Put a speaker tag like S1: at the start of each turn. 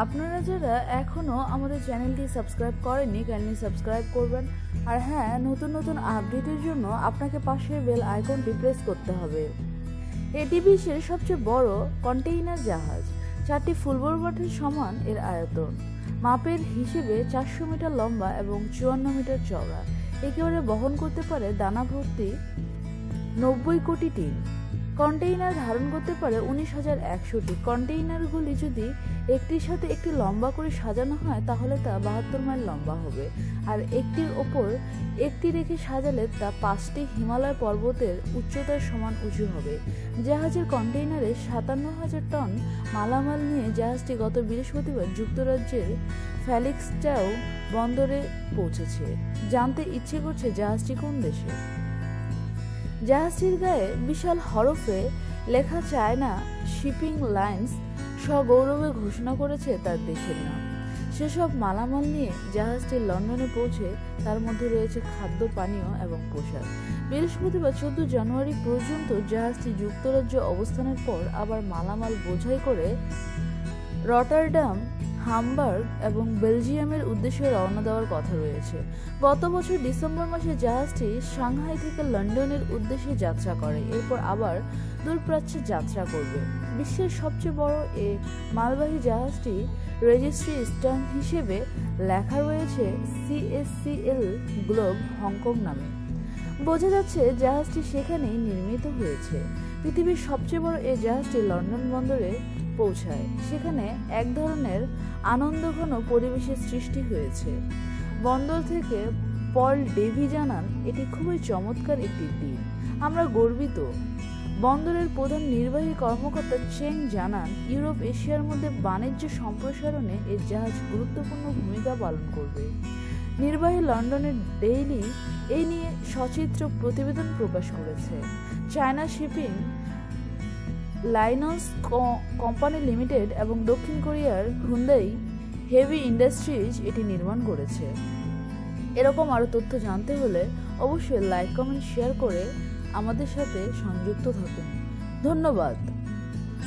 S1: আপনারা যারা এখনো আমাদের চ্যানেলটি সাবস্ক্রাইব করেননি কাইন্ডলি সাবস্ক্রাইব করবেন। আর হ্যাঁ, নতুন নতুন আপডেটের জন্য আপনাকে পাশের বেল আইকনটি প্রেস করতে হবে। এটি বিশ্বের সবচেয়ে বড় কন্টেইনার জাহাজ। 4টি ফুটবল মাঠের সমান এর আয়তন। মাপের হিসেবে 400 মিটার লম্বা এবং 54 মিটার চওড়া। একেবারে বহন করতে পারে দানা ভর্তি 90 কোটি টিন। কন্টেইনার ধারণ করতে পারে 19,100টি। কন্টেইনারগুলি যদি একটির সাথে একটি লম্বা করে সাজানো হয় তাহলে তা 72 মাইল লম্বা হবে, আর একটির ওপর একটি রেখে সাজালে তা 5টি হিমালয় পর্বতের উচ্চতার সমান উঁচু হবে। জাহাজের কন্টেইনারে 57,000 টন মালামাল নিয়ে জাহাজটি গত বৃহস্পতিবার যুক্তরাজ্যের ফেলিক্সটাউন বন্দরে পৌঁছেছে। জানতে ইচ্ছে করছে জাহাজটি কোন দেশে। জাহাজটির গায়ে বিশাল হরফে লেখা চায়না শিপিং লাইন্স সগৌরবে ঘোষণা করেছে তার দেশের নাম। সেসব মালামাল নিয়ে জাহাজটি লন্ডনে পৌঁছে, তার মধ্যে রয়েছে খাদ্য, পানীয় এবং পোশাক। বৃহস্পতিবার 14 জানুয়ারি পর্যন্ত জাহাজটি যুক্তরাজ্য অবস্থানের পর আবার মালামাল বোঝাই করে রটারডাম, হামবার্গ এবং বেলজিয়ামের উদ্দেশ্যে রওনা দেওয়ার কথা রয়েছে। গত বছর ডিসেম্বর মাসে জাহাজটি সাংহাই থেকে লন্ডনের উদ্দেশ্যে যাত্রা করে, এরপর আবার দূরপ্রাচ্যে যাত্রা করবে। বিশ্বের সবচেয়ে বড় এই মালবাহী জাহাজটি রেজিস্ট্রি স্ট্যাম্প হিসেবে লেখা রয়েছে CSCL গ্লোব হংকং নামে। বোঝা যাচ্ছে জাহাজটি সেখানেই নির্মিত হয়েছে। পৃথিবীর সবচেয়ে বড় এই জাহাজটি লন্ডন বন্দরে পৌঁছায়। সেখানে এক ধরনের আনন্দঘন পরিবেশের সৃষ্টি হয়েছে। বন্দর থেকে পল ডেভি জানান, এটি খুবই চমৎকার একটি দিন, আমরা গর্বিত। বন্দরের প্রধান নির্বাহী কর্মকর্তা চেং জানান, ইউরোপ এশিয়ার মধ্যে বাণিজ্য সম্প্রসারণে এই জাহাজ গুরুত্বপূর্ণ ভূমিকা পালন করবে। নির্বাহী লন্ডনের ডেইলি এই নিয়ে সচিত্র প্রতিবেদন প্রকাশ করেছে। China shipping lines company limited এবং দক্ষিণ কোরিয়ার হুন্দাই হেভি ইন্ডাস্ট্রিজ এটি নির্মাণ করেছে। এরকম আরও তথ্য জানতে হলে অবশ্যই লাইক, কমেন্ট, শেয়ার করে আমাদের সাথে সংযুক্ত থাকুন। ধন্যবাদ।